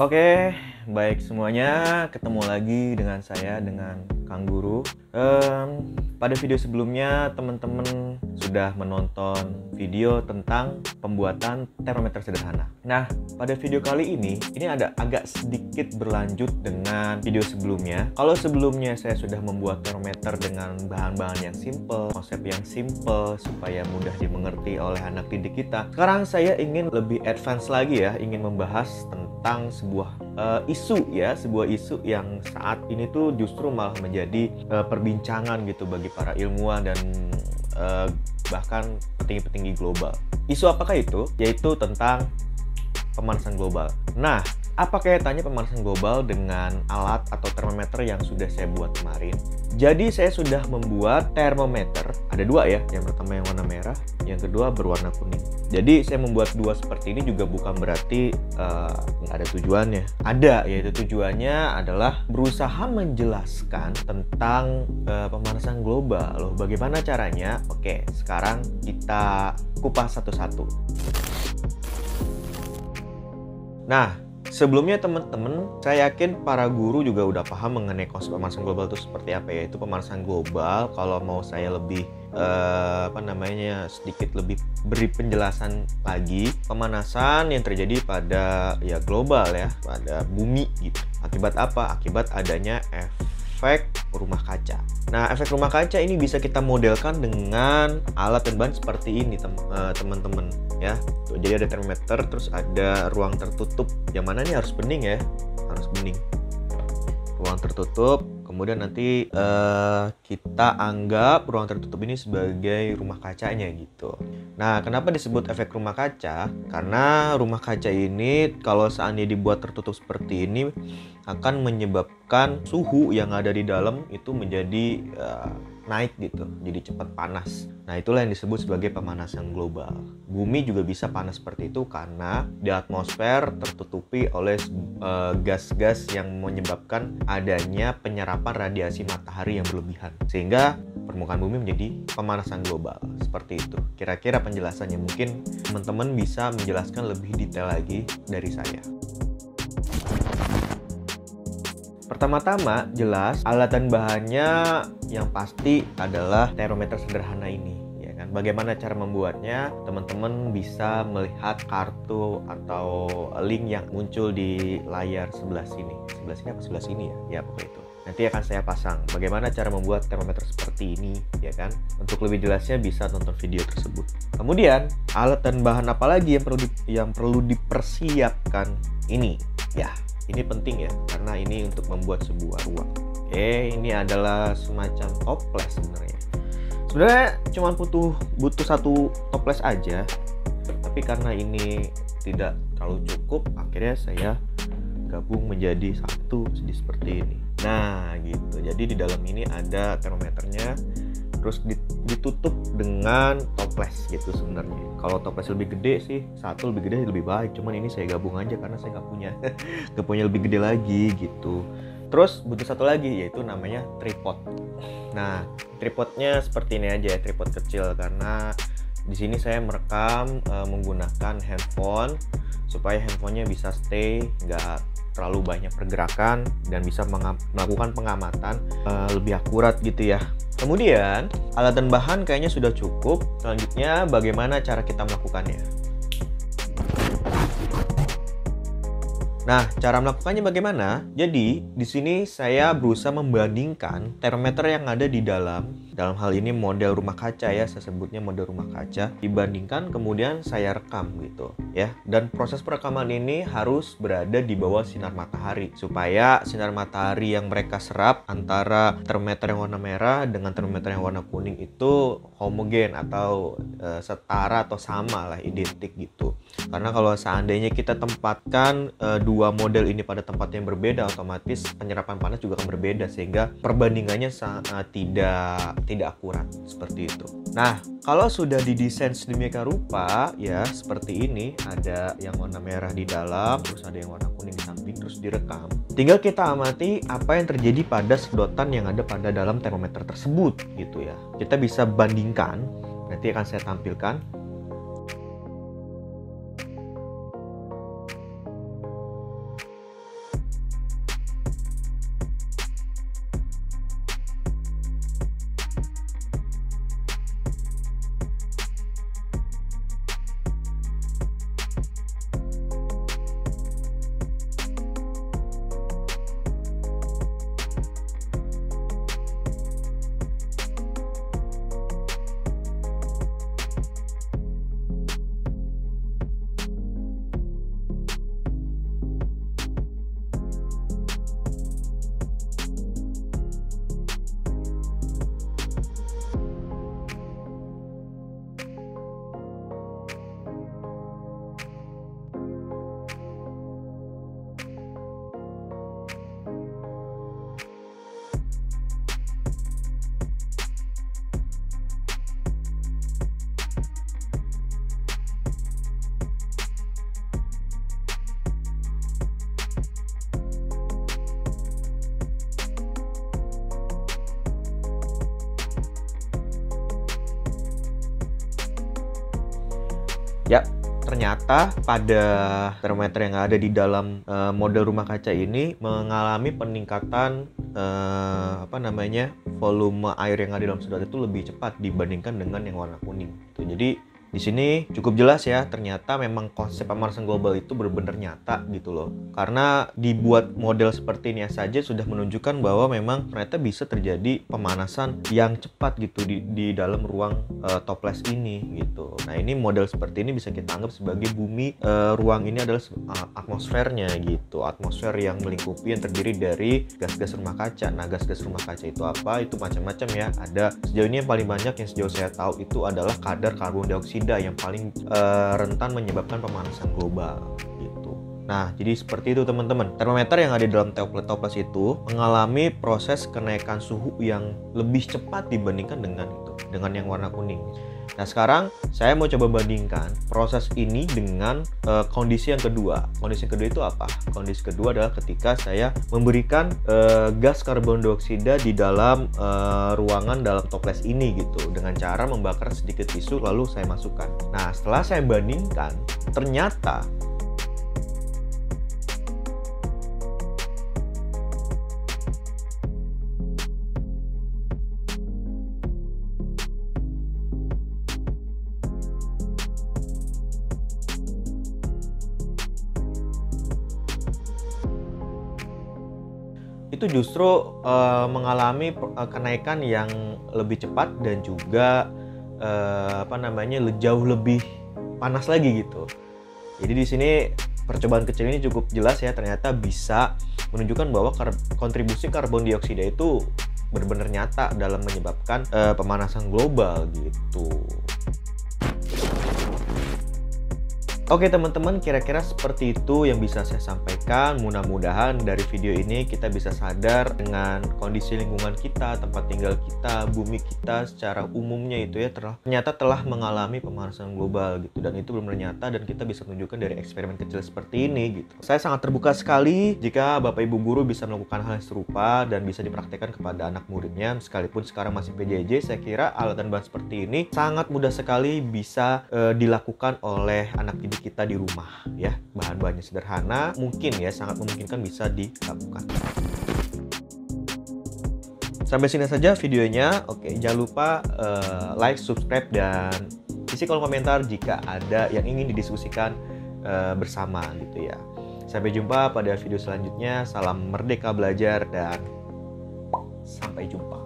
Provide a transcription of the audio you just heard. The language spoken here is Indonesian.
Oke, baik semuanya, ketemu lagi dengan saya, dengan Kang Guru. Pada video sebelumnya, teman-teman sudah menonton video tentang pembuatan termometer sederhana. Nah, pada video kali ini ada agak sedikit berlanjut dengan video sebelumnya. Kalau sebelumnya saya sudah membuat termometer dengan bahan-bahan yang simple, konsep yang simple, supaya mudah dimengerti oleh anak didik kita. Sekarang saya ingin lebih advance lagi ya, ingin membahas tentang sebuah isu yang saat ini tuh justru malah menjadi perbincangan gitu bagi para ilmuwan dan bahkan petinggi-petinggi global. Isu apakah itu? Yaitu tentang pemanasan global. Nah, apa kaitannya pemanasan global dengan alat atau termometer yang sudah saya buat kemarin? Jadi saya sudah membuat termometer, ada dua ya, yang pertama yang warna merah, yang kedua berwarna kuning. Jadi saya membuat dua seperti ini juga bukan berarti nggak ada tujuannya. Ada, yaitu tujuannya adalah berusaha menjelaskan tentang pemanasan global. Loh, bagaimana caranya? Oke, sekarang kita kupas satu-satu. Nah, sebelumnya teman-teman, saya yakin para guru juga udah paham mengenai konsep pemanasan global itu seperti apa, yaitu pemanasan global. Kalau mau saya lebih sedikit lebih beri penjelasan lagi, pemanasan yang terjadi pada global ya, pada bumi gitu. Akibat apa? Akibat adanya efek rumah kaca. Nah, efek rumah kaca ini bisa kita modelkan dengan alat dan bahan seperti ini, teman-teman ya. Tuh, jadi ada termometer, terus ada ruang tertutup. Yang mana ini harus bening ya, harus bening. Ruang tertutup. Kemudian nanti kita anggap ruang tertutup ini sebagai rumah kacanya gitu. Nah, kenapa disebut efek rumah kaca? Karena rumah kaca ini kalau seandainya dibuat tertutup seperti ini akan menyebabkan suhu yang ada di dalam itu menjadi naik gitu, jadi cepat panas. Nah, itulah yang disebut sebagai pemanasan global. Bumi juga bisa panas seperti itu karena di atmosfer tertutupi oleh gas-gas yang menyebabkan adanya penyerapan radiasi matahari yang berlebihan, sehingga permukaan bumi menjadi pemanasan global. Seperti itu kira-kira penjelasannya. Mungkin teman-teman bisa menjelaskan lebih detail lagi dari saya. Pertama-tama jelas alat dan bahannya yang pasti adalah termometer sederhana ini, ya kan. Bagaimana cara membuatnya? Teman-teman bisa melihat kartu atau link yang muncul di layar sebelah sini. Sebelah sini apa sebelah sini ya? Ya, pokoknya itu. Nanti akan saya pasang bagaimana cara membuat termometer seperti ini, ya kan. Untuk lebih jelasnya bisa tonton video tersebut. Kemudian, alat dan bahan apa lagi yang perlu dipersiapkan ini? Ya, ini penting ya, karena ini untuk membuat sebuah ruang. Oke, ini adalah semacam toples sebenarnya. Sebenarnya cuma butuh satu toples aja, tapi karena ini tidak terlalu cukup, akhirnya saya gabung menjadi satu seperti ini. Nah, gitu. Jadi di dalam ini ada termometernya, terus ditutup dengan toples gitu sebenarnya. Kalau toples lebih gede sih, satu lebih gede lebih baik. Cuman ini saya gabung aja karena saya nggak punya lebih gede lagi gitu. Terus butuh satu lagi, yaitu namanya tripod. Nah, tripodnya seperti ini aja ya, tripod kecil, karena di sini saya merekam menggunakan handphone supaya handphonenya bisa stay, nggak terlalu banyak pergerakan, dan bisa melakukan pengamatan lebih akurat gitu ya. Kemudian alat dan bahan kayaknya sudah cukup. Selanjutnya bagaimana cara kita melakukannya? Nah, cara melakukannya bagaimana? Jadi, di sini saya berusaha membandingkan termometer yang ada di dalam hal ini model rumah kaca ya, saya sebutnya model rumah kaca, dibandingkan kemudian saya rekam gitu ya. Dan proses perekaman ini harus berada di bawah sinar matahari supaya sinar matahari yang mereka serap antara termometer yang warna merah dengan termometer yang warna kuning itu homogen atau setara atau sama lah, identik gitu. Karena kalau seandainya kita tempatkan dua model ini pada tempat yang berbeda, otomatis penyerapan panas juga akan berbeda, sehingga perbandingannya sangat tidak akurat seperti itu. Nah, kalau sudah didesain sedemikian rupa ya, seperti ini, ada yang warna merah di dalam, terus ada yang warna kuning di samping, terus direkam. Tinggal kita amati apa yang terjadi pada sedotan yang ada pada dalam termometer tersebut gitu ya. Kita bisa bandingkan, nanti akan saya tampilkan. Ya, ternyata pada termometer yang ada di dalam model rumah kaca ini mengalami peningkatan volume air yang ada di dalam sedot itu lebih cepat dibandingkan dengan yang warna kuning. Jadi di sini cukup jelas ya, ternyata memang konsep pemanasan global itu benar-benar nyata gitu loh. Karena dibuat model seperti ini saja sudah menunjukkan bahwa memang ternyata bisa terjadi pemanasan yang cepat gitu di dalam ruang toples ini gitu. Nah, ini model seperti ini bisa kita anggap sebagai bumi, ruang ini adalah atmosfernya gitu. Atmosfer yang melingkupi yang terdiri dari gas-gas rumah kaca. Nah, gas-gas rumah kaca itu apa? Itu macam-macam ya. Ada sejauh ini yang paling banyak yang sejauh saya tahu itu adalah kadar karbon dioksida yang paling rentan menyebabkan pemanasan global gitu. Nah, jadi seperti itu teman-teman. Termometer yang ada di dalam toples itu mengalami proses kenaikan suhu yang lebih cepat dibandingkan dengan yang warna kuning. Nah, sekarang saya mau coba bandingkan proses ini dengan kondisi yang kedua. Kondisi kedua itu apa? Kondisi kedua adalah ketika saya memberikan gas karbon dioksida di dalam ruangan dalam toples ini gitu, dengan cara membakar sedikit tisu lalu saya masukkan. Nah, setelah saya bandingkan, ternyata itu justru mengalami kenaikan yang lebih cepat dan juga jauh lebih panas lagi gitu. Jadi di sini percobaan kecil ini cukup jelas ya, ternyata bisa menunjukkan bahwa kontribusi karbon dioksida itu benar-benar nyata dalam menyebabkan pemanasan global gitu. Oke teman-teman, kira-kira seperti itu yang bisa saya sampaikan. Mudah-mudahan dari video ini kita bisa sadar dengan kondisi lingkungan kita, tempat tinggal kita, bumi kita secara umumnya itu ya ternyata telah mengalami pemanasan global gitu. Dan itu benar-benar nyata dan kita bisa tunjukkan dari eksperimen kecil seperti ini gitu. Saya sangat terbuka sekali jika Bapak Ibu guru bisa melakukan hal yang serupa dan bisa dipraktekkan kepada anak muridnya. Sekalipun sekarang masih PJJ, saya kira alat dan bahan seperti ini sangat mudah sekali bisa dilakukan oleh anak didik kita di rumah ya. Bahan-bahannya sederhana, mungkin ya sangat memungkinkan bisa dilakukan. Sampai sini saja videonya. Oke, jangan lupa like, subscribe, dan isi kolom komentar jika ada yang ingin didiskusikan bersama gitu ya. Sampai jumpa pada video selanjutnya. Salam merdeka belajar dan sampai jumpa.